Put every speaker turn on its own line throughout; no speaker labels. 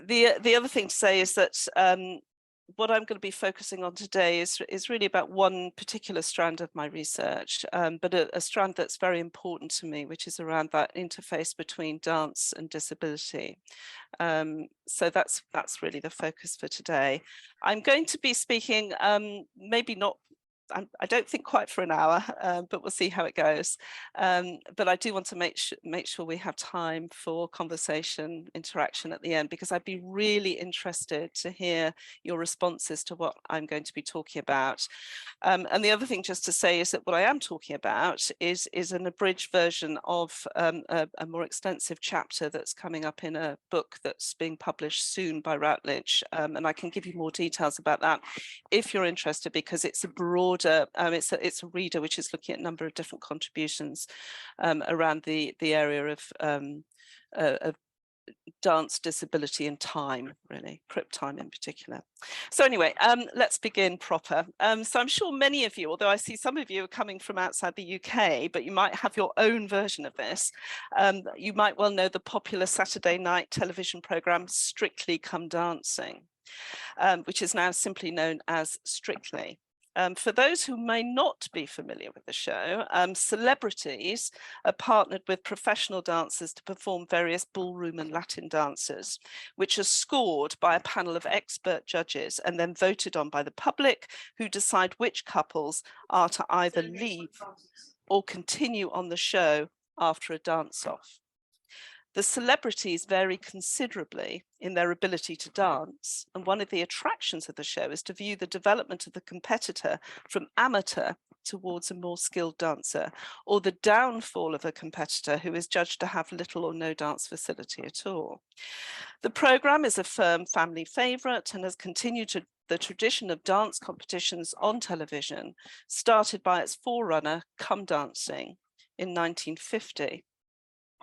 the other thing to say is that what I'm going to be focusing on today is really about one particular strand of my research, but a strand that's very important to me, which is around that interface between dance and disability. So that's really the focus for today. I'm going to be speaking, maybe not, I don't think quite for an hour, but we'll see how it goes. But I do want to make sure we have time for conversation, interaction at the end, because I'd be really interested to hear your responses to what I'm going to be talking about. And the other thing just to say is that what I am talking about is an abridged version of a more extensive chapter that's coming up in a book that's being published soon by Routledge. And I can give you more details about that if you're interested, because it's a broader, it's a reader which is looking at a number of different contributions around the area of dance, disability and time, really, crip time in particular. So anyway, let's begin proper. So I'm sure many of you, although I see some of you are coming from outside the UK, but you might have your own version of this. You might well know the popular Saturday night television programme Strictly Come Dancing, which is now simply known as Strictly. For those who may not be familiar with the show, celebrities are partnered with professional dancers to perform various ballroom and Latin dances, which are scored by a panel of expert judges and then voted on by the public, who decide which couples are to either leave or continue on the show after a dance-off. The celebrities vary considerably in their ability to dance, and one of the attractions of the show is to view the development of the competitor from amateur towards a more skilled dancer, or the downfall of a competitor who is judged to have little or no dance facility at all. The programme is a firm family favourite and has continued the tradition of dance competitions on television, started by its forerunner, Come Dancing, in 1950.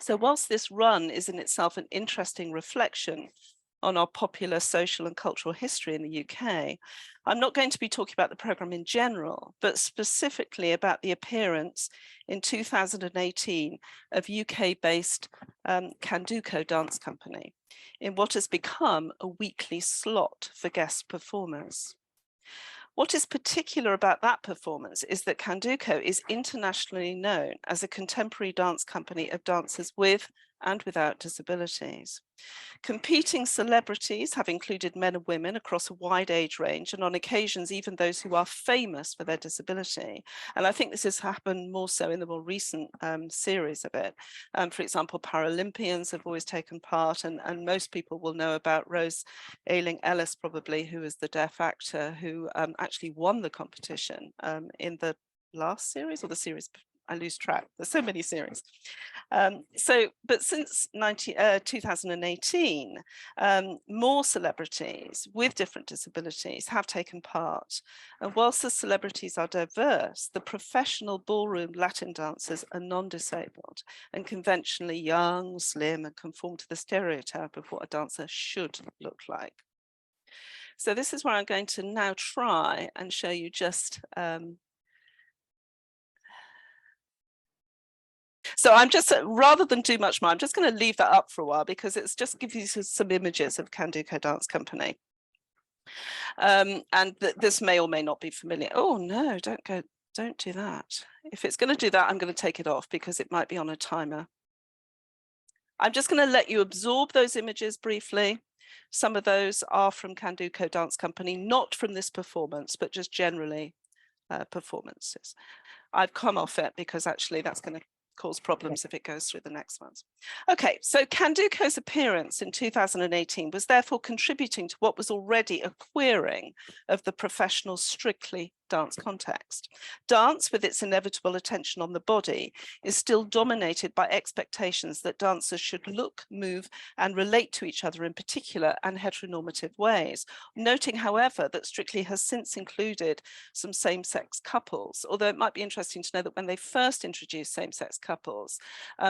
So whilst this run is in itself an interesting reflection on our popular social and cultural history in the UK, I'm not going to be talking about the programme in general, but specifically about the appearance in 2018 of UK-based Candoco Dance Company in what has become a weekly slot for guest performers. What is particular about that performance is that Candoco is internationally known as a contemporary dance company of dancers with and without disabilities. Competing celebrities have included men and women across a wide age range, and on occasions even those who are famous for their disability. And I think this has happened more so in the more recent series of it. For example, Paralympians have always taken part, and most people will know about Rose Ayling-Ellis probably, who is the deaf actor who actually won the competition in the last series or the series, I lose track, there's so many series. But since 2018, more celebrities with different disabilities have taken part. And whilst the celebrities are diverse, the professional ballroom Latin dancers are non-disabled and conventionally young, slim, and conform to the stereotype of what a dancer should look like. So this is where I'm going to now try and show you just so I'm just, rather than do much more, I'm just going to leave that up for a while because it's just gives you some images of Candoco Dance Company. And this may or may not be familiar. Oh no, don't do that. If it's going to do that, I'm going to take it off because it might be on a timer. I'm just going to let you absorb those images briefly. Some of those are from Candoco Dance Company, not from this performance, but just generally performances. I've come off it because actually that's going to cause problems if it goes through the next ones. Okay, so Candoco's appearance in 2018 was therefore contributing to what was already a queering of the professional Strictly dance context. Dance, with its inevitable attention on the body, is still dominated by expectations that dancers should look, move, and relate to each other in particular and heteronormative ways. Noting, however, that Strictly has since included some same-sex couples, although it might be interesting to know that when they first introduced same-sex couples,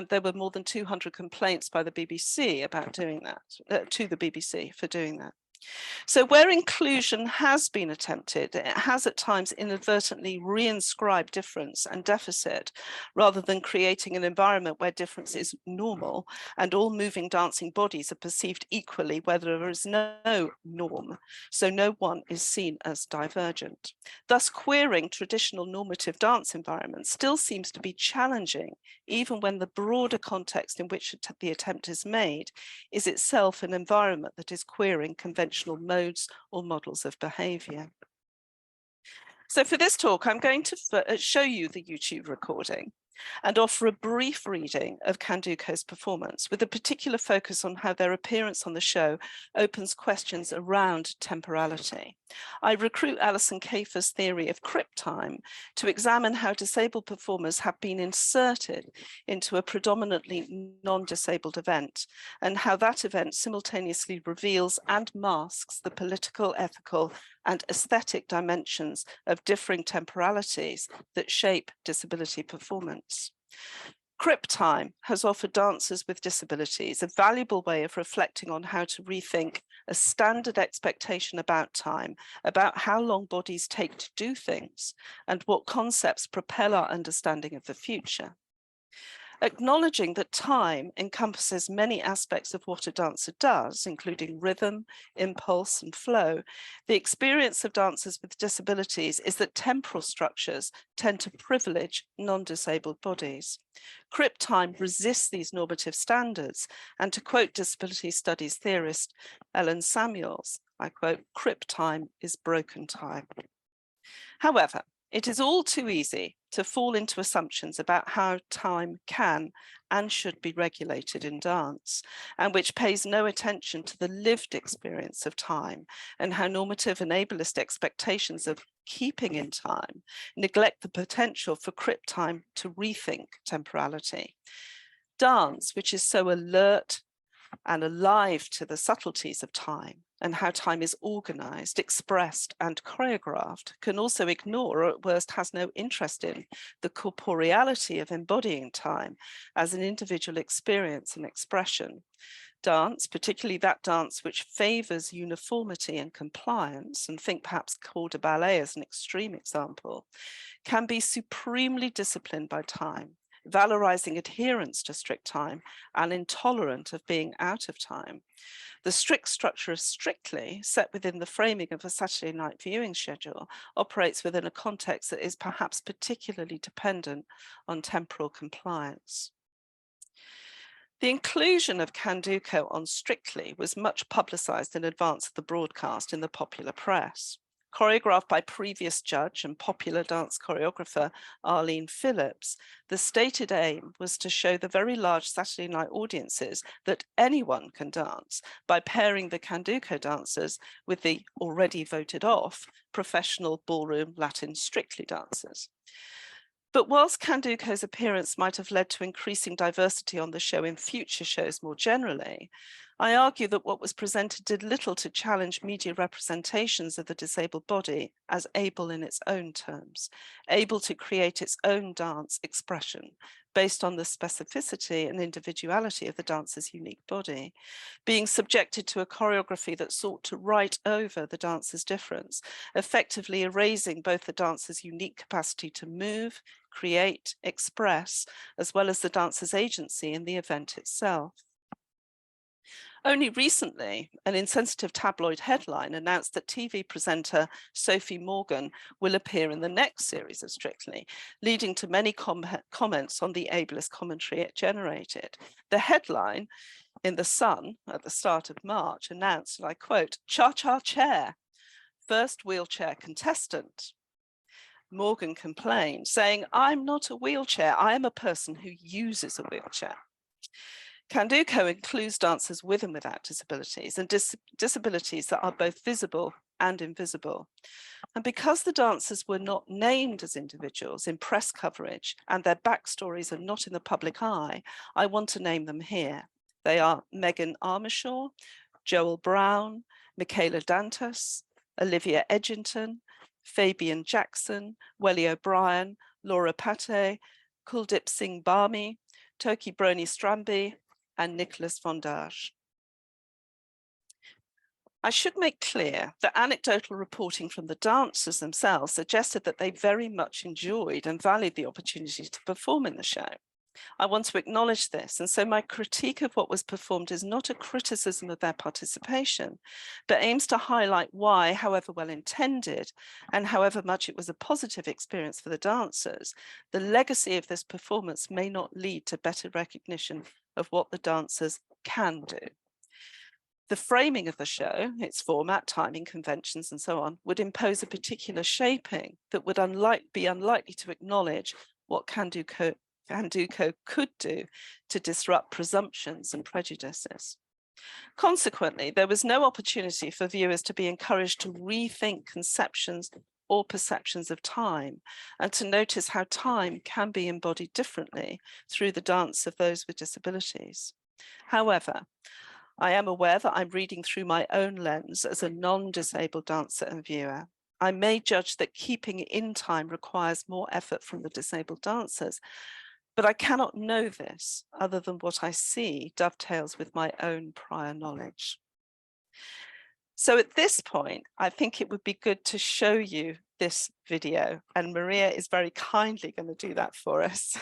there were more than 200 complaints by the BBC about doing that, to the BBC for doing that. So where inclusion has been attempted, it has at times inadvertently reinscribed difference and deficit, rather than creating an environment where difference is normal and all moving dancing bodies are perceived equally where there is no norm, so no one is seen as divergent. Thus, queering traditional normative dance environments still seems to be challenging, even when the broader context in which the attempt is made is itself an environment that is queering conventional modes or models of behavior. So for this talk, I'm going to show you the YouTube recording and offer a brief reading of Candoco's performance, with a particular focus on how their appearance on the show opens questions around temporality. I recruit Alison Kafer's theory of crip time to examine how disabled performers have been inserted into a predominantly non-disabled event, and how that event simultaneously reveals and masks the political, ethical, and aesthetic dimensions of differing temporalities that shape disability performance. Crip time has offered dancers with disabilities a valuable way of reflecting on how to rethink a standard expectation about time, about how long bodies take to do things, and what concepts propel our understanding of the future. Acknowledging that time encompasses many aspects of what a dancer does, including rhythm, impulse, and flow, the experience of dancers with disabilities is that temporal structures tend to privilege non-disabled bodies. Crip time resists these normative standards, and to quote disability studies theorist Ellen Samuels, I quote, "Crip time is broken time." However, it is all too easy to fall into assumptions about how time can and should be regulated in dance, and which pays no attention to the lived experience of time and how normative and ableist expectations of keeping in time neglect the potential for crip time to rethink temporality. Dance, which is so alert and alive to the subtleties of time and how time is organized, expressed, and choreographed, can also ignore, or at worst has no interest in, the corporeality of embodying time as an individual experience and expression. Dance, particularly that dance which favors uniformity and compliance, and think perhaps corps de ballet as an extreme example, can be supremely disciplined by time, valorizing adherence to strict time and intolerant of being out of time. The strict structure of Strictly, set within the framing of a Saturday night viewing schedule, operates within a context that is perhaps particularly dependent on temporal compliance. The inclusion of Candoco on Strictly was much publicized in advance of the broadcast in the popular press. Choreographed by previous judge and popular dance choreographer Arlene Phillips, the stated aim was to show the very large Saturday night audiences that anyone can dance by pairing the Candoco dancers with the already voted off professional ballroom Latin Strictly dancers. But whilst Candoco's appearance might have led to increasing diversity on the show in future shows more generally, I argue that what was presented did little to challenge media representations of the disabled body as able in its own terms, able to create its own dance expression based on the specificity and individuality of the dancer's unique body, being subjected to a choreography that sought to write over the dancer's difference, effectively erasing both the dancer's unique capacity to move, create, express, as well as the dancer's agency in the event itself. Only recently, an insensitive tabloid headline announced that TV presenter Sophie Morgan will appear in the next series of Strictly, leading to many comments on the ableist commentary it generated. The headline in The Sun at the start of March announced, and I quote, "Cha-cha chair, first wheelchair contestant." Morgan complained, saying, "I'm not a wheelchair, I am a person who uses a wheelchair." Candoco includes dancers with and without disabilities, and disabilities that are both visible and invisible. And because the dancers were not named as individuals in press coverage and their backstories are not in the public eye, I want to name them here. They are Megan Armishaw, Joel Brown, Michaela Dantas, Olivia Edgington, Fabian Jackson, Welly O'Brien, Laura Pate, Kuldip Singh Barmi, Toki Brony Stramby, and Nicholas Vondage. I should make clear that anecdotal reporting from the dancers themselves suggested that they very much enjoyed and valued the opportunity to perform in the show. I want to acknowledge this, and so my critique of what was performed is not a criticism of their participation, but aims to highlight why, however well intended, and however much it was a positive experience for the dancers, the legacy of this performance may not lead to better recognition of what the dancers can do. The framing of the show, its format, timing, conventions, and so on, would impose a particular shaping that would be unlikely to acknowledge what Candoco could do to disrupt presumptions and prejudices. Consequently, there was no opportunity for viewers to be encouraged to rethink conceptions or perceptions of time, and to notice how time can be embodied differently through the dance of those with disabilities. However, I am aware that I'm reading through my own lens as a non-disabled dancer and viewer. I may judge that keeping in time requires more effort from the disabled dancers, but I cannot know this other than what I see dovetails with my own prior knowledge. So at this point, I think it would be good to show you this video, and Maria is very kindly going to do that for us.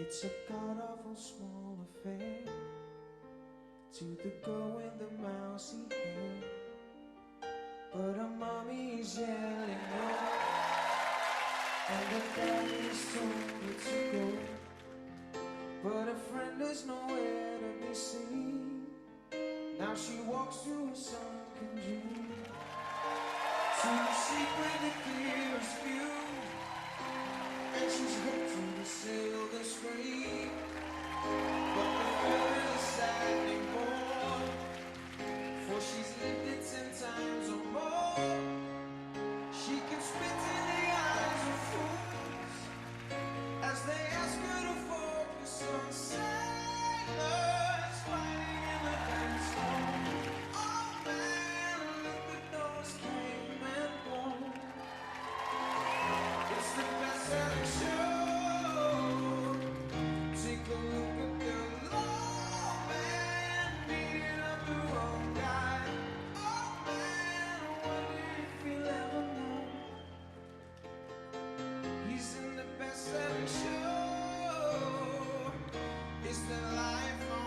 It's a god-awful small affair to the girl with the mousy hair, but her mommy is yelling no, and her daddy's told her to go, but her friend is nowhere to be seen. Now she walks through a sunken dream to seek with the clearest view, and she's hooked to the silver screen. But the film is a saddening bore, for she's lived it 10 times or more. She can spit in the eyes of fools as they ask her to focus on sailors fighting in the dance hall. Oh man, look at those cavemen go. It's the best-selling show. Take a look at the law man beating up the wrong guy. Oh man, I wonder if he'll ever know he's in the best-selling show. It's the life on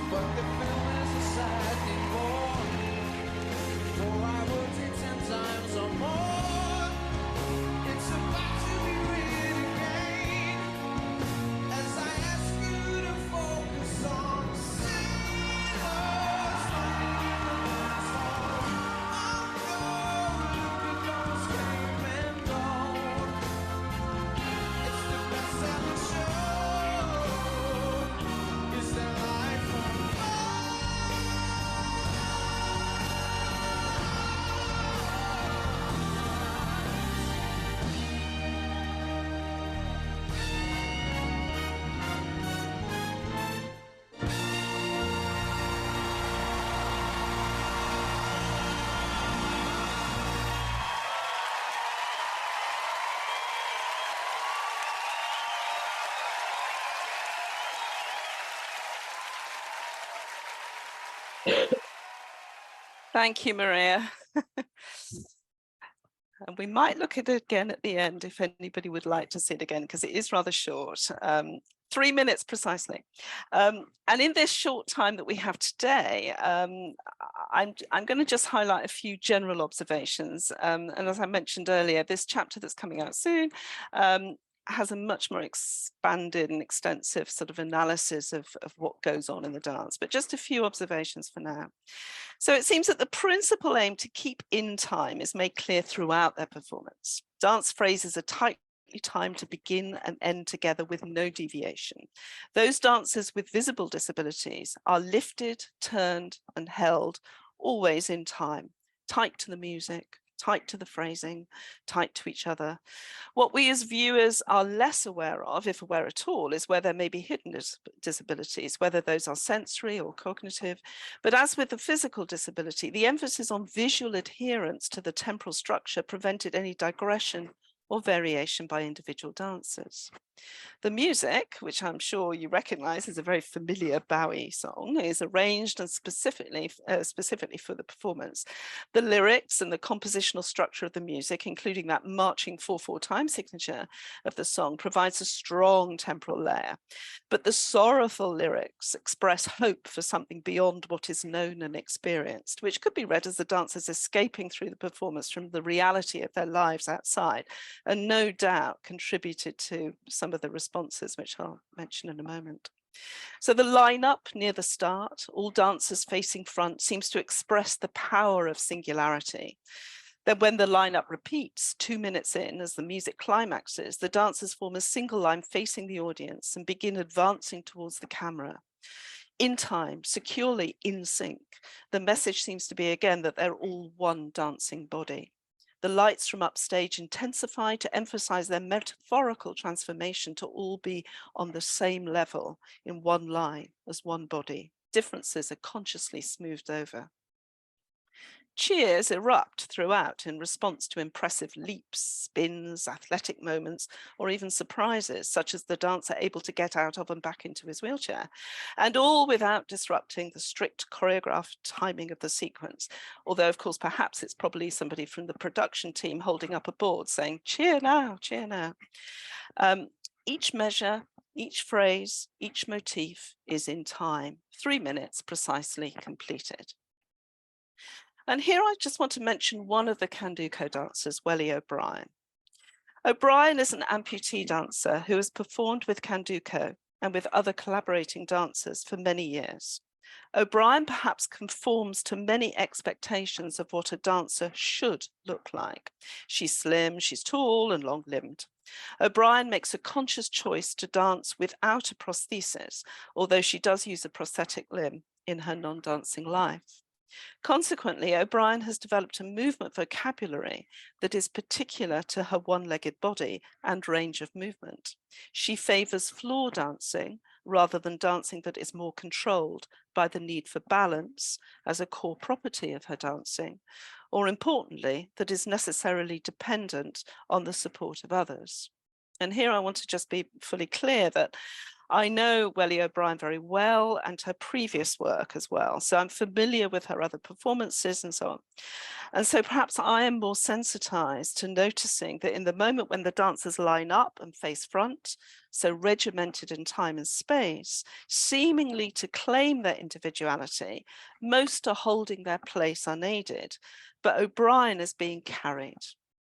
but the film is a saddening bore, for I worked it 10 times or more. It's about to be read again as I ask you to focus on sailors fighting in the dance hall. Oh no, look at those cavemen go. It's the best-selling show. It's the life on
Thank you, Maria. And we might look at it again at the end if anybody would like to see it again, because it is rather short, 3 minutes precisely. And in this short time that we have today, I'm going to just highlight a few general observations. And as I mentioned earlier, this chapter that's coming out soon has a much more expanded and extensive sort of analysis of what goes on in the dance, but just a few observations for now. So it seems that the principal aim to keep in time is made clear throughout their performance. Dance phrases are tightly timed to begin and end together with no deviation. Those dancers with visible disabilities are lifted, turned, and held always in time, tight to the music, tight to the phrasing, tight to each other. What we as viewers are less aware of, if aware at all, is where there may be hidden disabilities, whether those are sensory or cognitive. But as with the physical disability, the emphasis on visual adherence to the temporal structure prevented any digression or variation by individual dancers. The music, which I'm sure you recognize is a very familiar Bowie song, is arranged and specifically for the performance. The lyrics and the compositional structure of the music, including that marching 4/4 time signature of the song, provides a strong temporal layer. But the sorrowful lyrics express hope for something beyond what is known and experienced, which could be read as the dancers escaping through the performance from the reality of their lives outside, and no doubt contributed to some of the responses, which I'll mention in a moment. So the lineup near the start, all dancers facing front, seems to express the power of singularity. Then when the lineup repeats 2 minutes in, as the music climaxes, the dancers form a single line facing the audience and begin advancing towards the camera. In time, securely in sync, the message seems to be again that they're all one dancing body. The lights from upstage intensify to emphasize their metaphorical transformation to all be on the same level in one line as one body. Differences are consciously smoothed over. Cheers erupt throughout in response to impressive leaps, spins, athletic moments, or even surprises, such as the dancer able to get out of and back into his wheelchair, and all without disrupting the strict choreographed timing of the sequence. Although, of course, perhaps it's probably somebody from the production team holding up a board saying, cheer now, cheer now. Each measure, each phrase, each motif is in time, 3 minutes precisely completed. And here I just want to mention one of the Candoco dancers, Whatley O'Brien. O'Brien is an amputee dancer who has performed with Candoco and with other collaborating dancers for many years. O'Brien perhaps conforms to many expectations of what a dancer should look like. She's slim, she's tall and long-limbed. O'Brien makes a conscious choice to dance without a prosthesis, although she does use a prosthetic limb in her non-dancing life. Consequently, O'Brien has developed a movement vocabulary that is particular to her one-legged body and range of movement. She favors floor dancing rather than dancing that is more controlled by the need for balance as a core property of her dancing, or importantly, that is necessarily dependent on the support of others. And here I want to just be fully clear that I know Whatley O'Brien very well and her previous work as well. So I'm familiar with her other performances and so on. And so perhaps I am more sensitized to noticing that in the moment when the dancers line up and face front, so regimented in time and space, seemingly to claim their individuality, most are holding their place unaided, but O'Brien is being carried.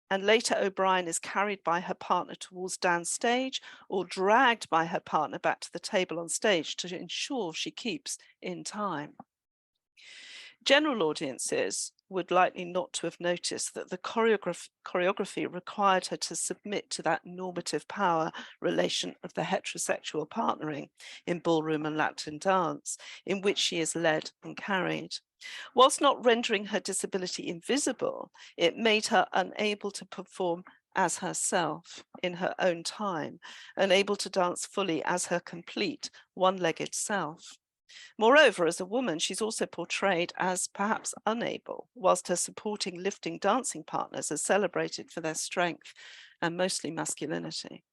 And later O'Brien is carried by her partner towards downstage or dragged by her partner back to the table on stage to ensure she keeps in time. General audiences would likely not to have noticed that the choreography required her to submit to that normative power relation of the heterosexual partnering in ballroom and Latin dance, in which she is led and carried. Whilst not rendering her disability invisible, it made her unable to perform as herself in her own time, unable to dance fully as her complete one-legged self. Moreover, as a woman, she's also portrayed as perhaps unable, whilst her supporting lifting dancing partners are celebrated for their strength and mostly masculinity.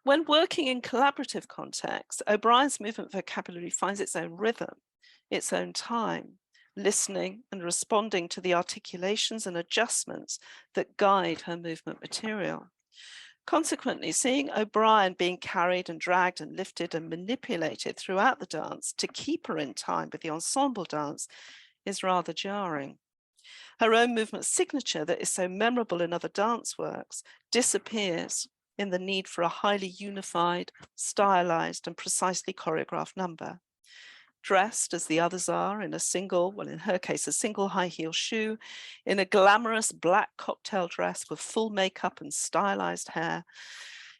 When working in collaborative contexts, O'Brien's movement vocabulary finds its own rhythm, its own time, listening and responding to the articulations and adjustments that guide her movement material. Consequently, seeing O'Brien being carried and dragged and lifted and manipulated throughout the dance to keep her in time with the ensemble dance is rather jarring. Her own movement signature that is so memorable in other dance works disappears in the need for a highly unified, stylized, and precisely choreographed number. Dressed as the others are in a single, well, in her case, a single high heel shoe, in a glamorous black cocktail dress with full makeup and stylized hair,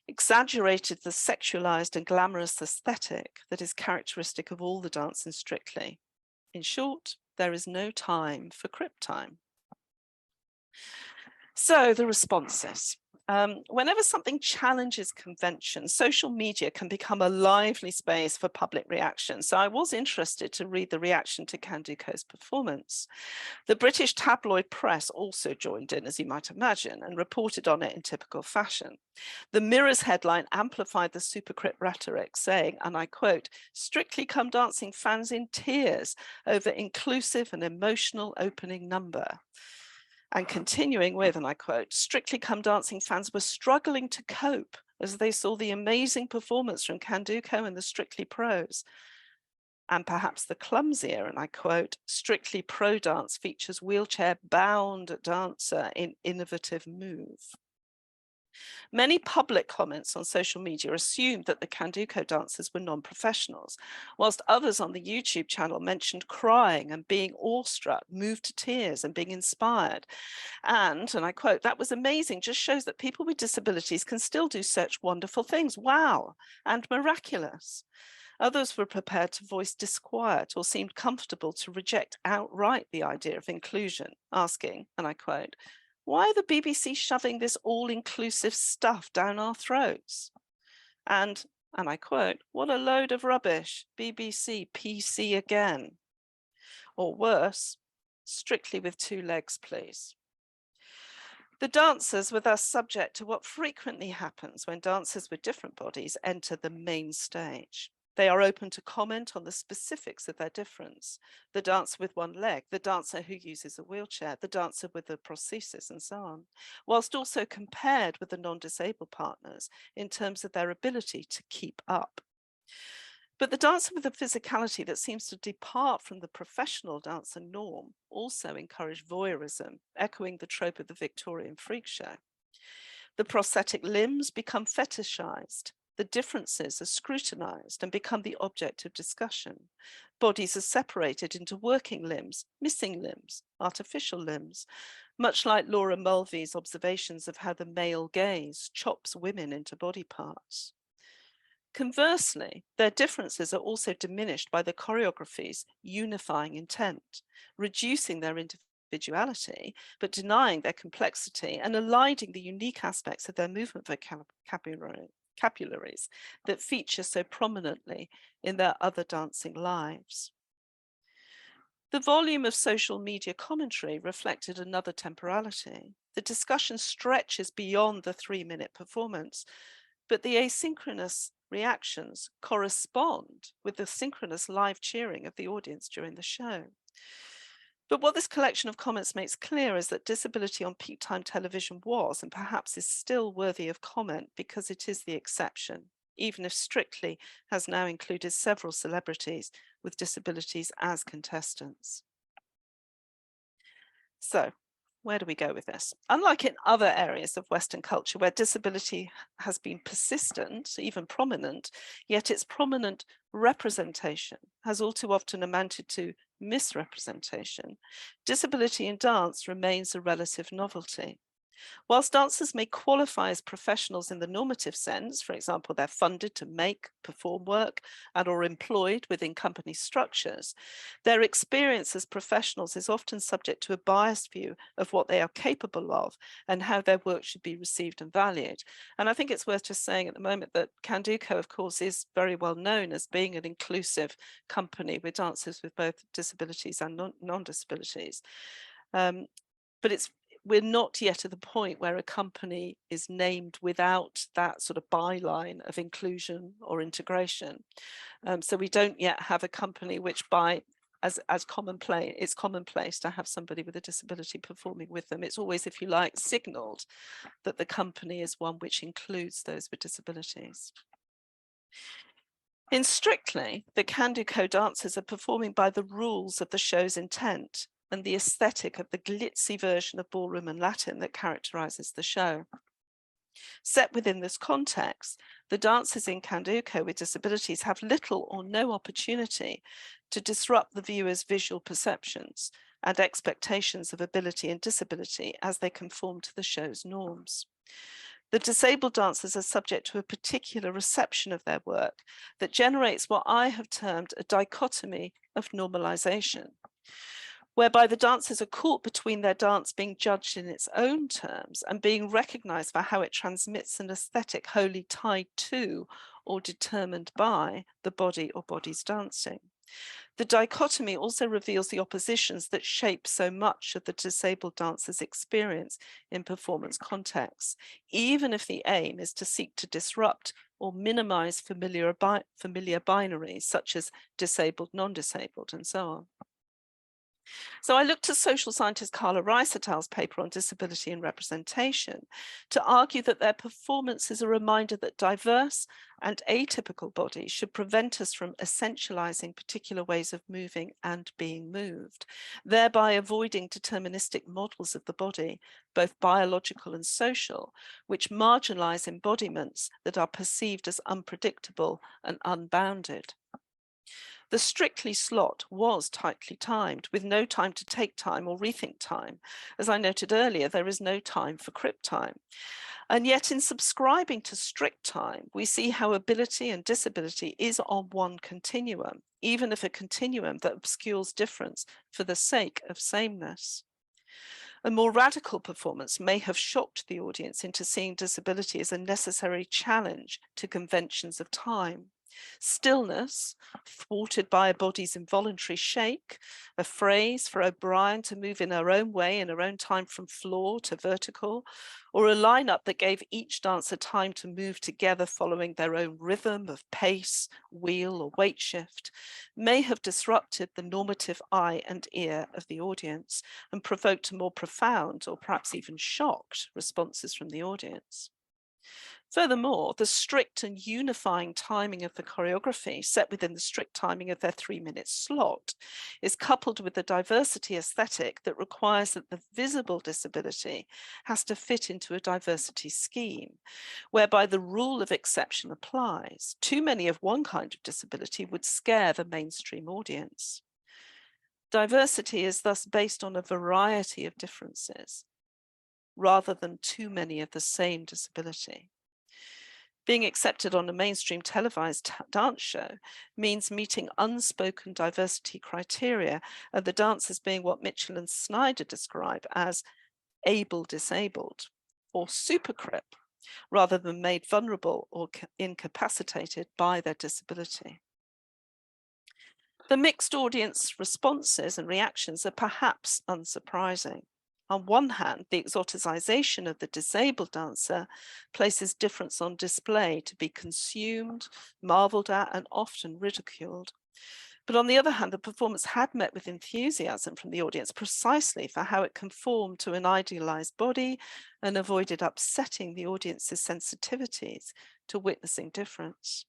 exaggerated the sexualized and glamorous aesthetic that is characteristic of all the dance in Strictly. In short, there is no time for crip time. So the responses. Whenever something challenges convention, social media can become a lively space for public reaction. So I was interested to read the reaction to Candoco's performance. The British tabloid press also joined in, as you might imagine, and reported on it in typical fashion. The Mirror's headline amplified the super crip rhetoric, saying, and I quote, "Strictly Come Dancing fans in tears over inclusive and emotional opening number." And continuing with, and I quote, "Strictly Come Dancing fans were struggling to cope as they saw the amazing performance from Candoco and the Strictly pros." And perhaps the clumsier, and I quote, "Strictly Pro Dance features wheelchair-bound dancer in innovative move." Many public comments on social media assumed that the Candoco dancers were non-professionals, whilst others on the YouTube channel mentioned crying and being awestruck, moved to tears and being inspired. And I quote, "That was amazing, just shows that people with disabilities can still do such wonderful things. Wow, and miraculous." Others were prepared to voice disquiet or seemed comfortable to reject outright the idea of inclusion, asking, and I quote, "Why are the BBC shoving this all-inclusive stuff down our throats?" And I quote, "What a load of rubbish, BBC, PC again." Or worse, "Strictly with two legs, please." The dancers were thus subject to what frequently happens when dancers with different bodies enter the main stage. They are open to comment on the specifics of their difference. The dancer with one leg, the dancer who uses a wheelchair, the dancer with a prosthesis, and so on, whilst also compared with the non-disabled partners in terms of their ability to keep up. But the dancer with a physicality that seems to depart from the professional dancer norm also encouraged voyeurism, echoing the trope of the Victorian freak show. The prosthetic limbs become fetishized. The differences are scrutinized and become the object of discussion. Bodies are separated into working limbs, missing limbs, artificial limbs, much like Laura Mulvey's observations of how the male gaze chops women into body parts. Conversely, their differences are also diminished by the choreography's unifying intent, reducing their individuality, but denying their complexity and eliding the unique aspects of their movement vocabularies that feature so prominently in their other dancing lives. The volume of social media commentary reflected another temporality. The discussion stretches beyond the 3-minute performance, but the asynchronous reactions correspond with the synchronous live cheering of the audience during the show. But what this collection of comments makes clear is that disability on peak time television was, and perhaps is still, worthy of comment because it is the exception, even if Strictly has now included several celebrities with disabilities as contestants. So, where do we go with this? Unlike in other areas of Western culture where disability has been persistent, even prominent, yet its prominent representation has all too often amounted to misrepresentation, disability in dance remains a relative novelty. Whilst dancers may qualify as professionals in the normative sense, for example, they're funded to make, perform work, and or employed within company structures, their experience as professionals is often subject to a biased view of what they are capable of and how their work should be received and valued. And I think it's worth just saying at the moment that Candoco, of course, is very well known as being an inclusive company with dancers with both disabilities and non-disabilities. But we're not yet at the point where a company is named without that sort of byline of inclusion or integration. So we don't yet have a company which it's commonplace to have somebody with a disability performing with them. It's always, if you like, signaled that the company is one which includes those with disabilities. In Strictly, the Candoco dancers are performing by the rules of the show's intent and the aesthetic of the glitzy version of ballroom and Latin that characterizes the show. Set within this context, the dancers in Candoco with disabilities have little or no opportunity to disrupt the viewer's visual perceptions and expectations of ability and disability as they conform to the show's norms. The disabled dancers are subject to a particular reception of their work that generates what I have termed a dichotomy of normalisation, whereby the dancers are caught between their dance being judged in its own terms and being recognised for how it transmits an aesthetic wholly tied to or determined by the body or bodies dancing. The dichotomy also reveals the oppositions that shape so much of the disabled dancer's experience in performance contexts, even if the aim is to seek to disrupt or minimize familiar binaries such as disabled, non-disabled, and so on. So I looked to social scientist Carla Rice et al.'s paper on disability and representation to argue that their performance is a reminder that diverse and atypical bodies should prevent us from essentialising particular ways of moving and being moved, thereby avoiding deterministic models of the body, both biological and social, which marginalise embodiments that are perceived as unpredictable and unbounded. The Strictly slot was tightly timed, with no time to take time or rethink time. As I noted earlier, there is no time for crip time. And yet in subscribing to strict time, we see how ability and disability is on one continuum, even if a continuum that obscures difference for the sake of sameness. A more radical performance may have shocked the audience into seeing disability as a necessary challenge to conventions of time. Stillness, thwarted by a body's involuntary shake, a phrase for O'Brien to move in her own way in her own time from floor to vertical, or a lineup that gave each dancer time to move together following their own rhythm of pace, wheel, or weight shift, may have disrupted the normative eye and ear of the audience and provoked more profound or perhaps even shocked responses from the audience. Furthermore, the strict and unifying timing of the choreography set within the strict timing of their 3-minute slot is coupled with the diversity aesthetic that requires that the visible disability has to fit into a diversity scheme, whereby the rule of exception applies. Too many of one kind of disability would scare the mainstream audience. Diversity is thus based on a variety of differences, rather than too many of the same disability. Being accepted on a mainstream televised dance show means meeting unspoken diversity criteria and the dancers being what Mitchell and Snyder describe as able disabled or super crip, rather than made vulnerable or incapacitated by their disability. The mixed audience responses and reactions are perhaps unsurprising. On one hand, the exoticization of the disabled dancer places difference on display to be consumed, marveled at, and often ridiculed. But on the other hand, the performance had met with enthusiasm from the audience precisely for how it conformed to an idealized body and avoided upsetting the audience's sensitivities to witnessing difference.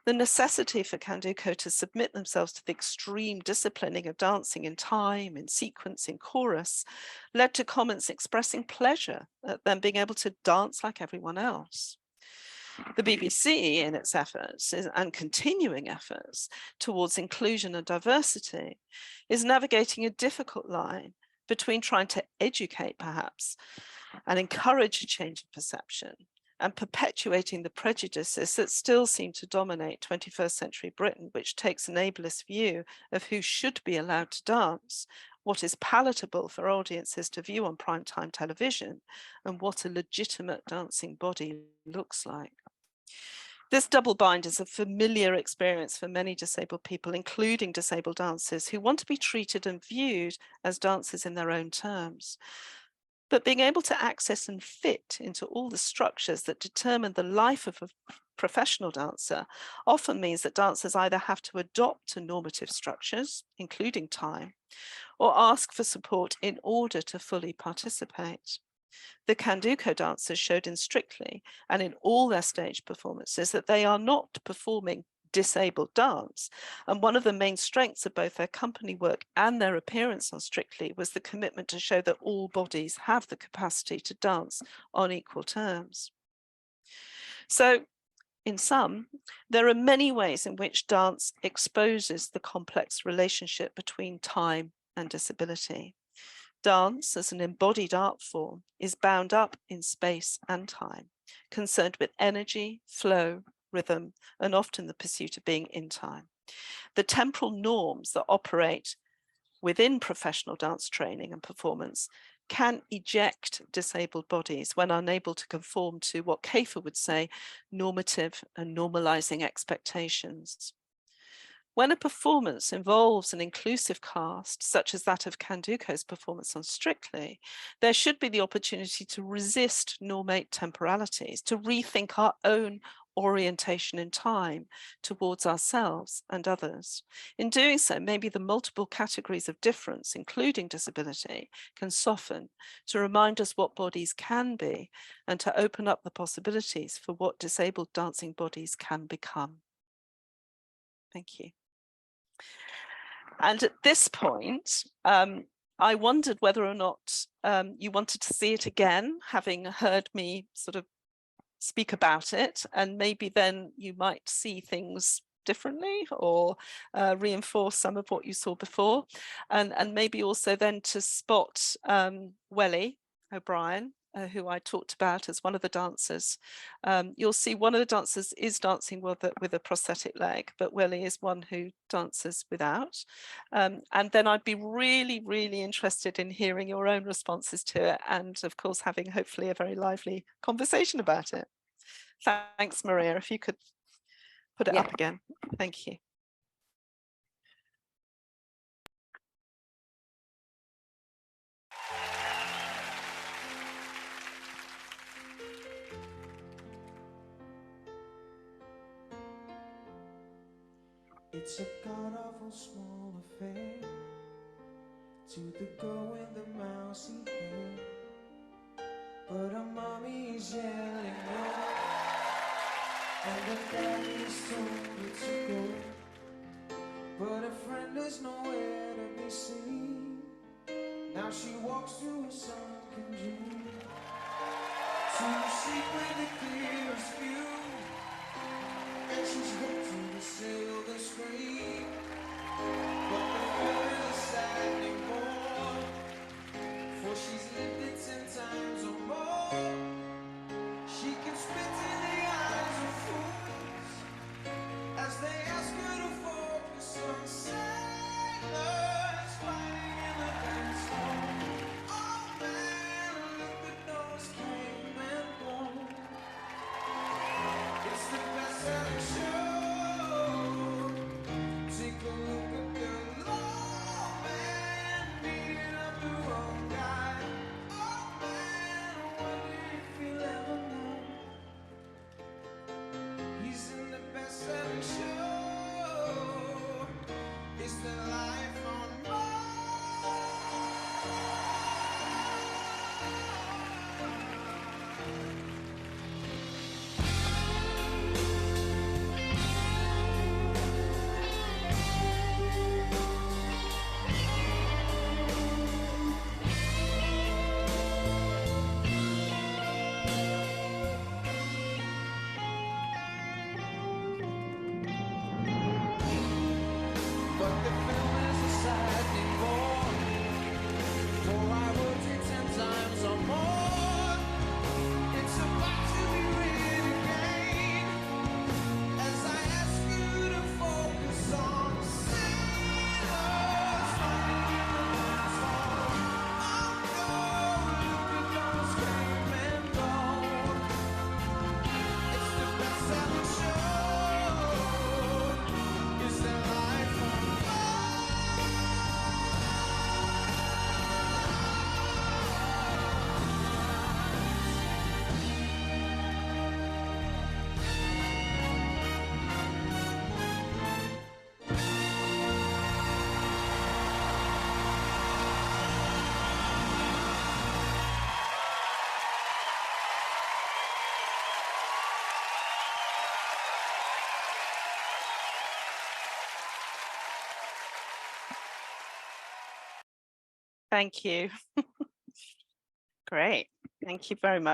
The necessity for Candoco to submit themselves to the extreme disciplining of dancing in time, in sequence, in chorus, led to comments expressing pleasure at them being able to dance like everyone else. The BBC, in its efforts and continuing efforts towards inclusion and diversity, is navigating a difficult line between trying to educate, perhaps, and encourage a change of perception, and perpetuating the prejudices that still seem to dominate 21st century Britain, which takes an ableist view of who should be allowed to dance, what is palatable for audiences to view on primetime television, and what a legitimate dancing body looks like. This double bind is a familiar experience for many disabled people, including disabled dancers who want to be treated and viewed as dancers in their own terms. But being able to access and fit into all the structures that determine the life of a professional dancer often means that dancers either have to adopt to normative structures, including time, or ask for support in order to fully participate. The Candoco dancers showed in Strictly and in all their stage performances that they are not performing disabled dance. And one of the main strengths of both their company work and their appearance on Strictly was the commitment to show that all bodies have the capacity to dance on equal terms. So in sum, there are many ways in which dance exposes the complex relationship between time and disability. Dance, as an embodied art form, is bound up in space and time, concerned with energy, flow, rhythm, and often the pursuit of being in time. The temporal norms that operate within professional dance training and performance can eject disabled bodies when unable to conform to what Kafer would say, normative and normalising expectations. When a performance involves an inclusive cast, such as that of Candoco's performance on Strictly, there should be the opportunity to resist normate temporalities, to rethink our own orientation in time towards ourselves and others. In doing so, maybe the multiple categories of difference, including disability, can soften to remind us what bodies can be and to open up the possibilities for what disabled dancing bodies can become. Thank you. And at this point, I wondered whether or not you wanted to see it again, having heard me sort of speak about it, and maybe then you might see things differently or reinforce some of what you saw before, and maybe also then to spot Whatley O'Brien, who I talked about as one of the dancers. You'll see one of the dancers is dancing with a prosthetic leg, but Whatley is one who dances without. And then I'd be really, really interested in hearing your own responses to it, and of course having hopefully a very lively conversation about it. Thanks, Maria. If you could put it up again. Thank you.
It's a god-awful small affair to the girl with the mousy hair, but her mommy is yelling no, and her daddy's told her to go, but her friend is nowhere to be seen. Now she walks through a sunken dream to seek with the clearest view, and she's hooked to the silver screen. But the fear is a saddening more, for she's lived it 10 times or more. She can spit in the eyes of fools as they ask her to focus on sailors fighting in the dance hall. Oh man, Olympic nose came and gone. It's the best-selling show. Take a look at the law man beating up the wrong guy.
Thank you. Great. Thank you very much.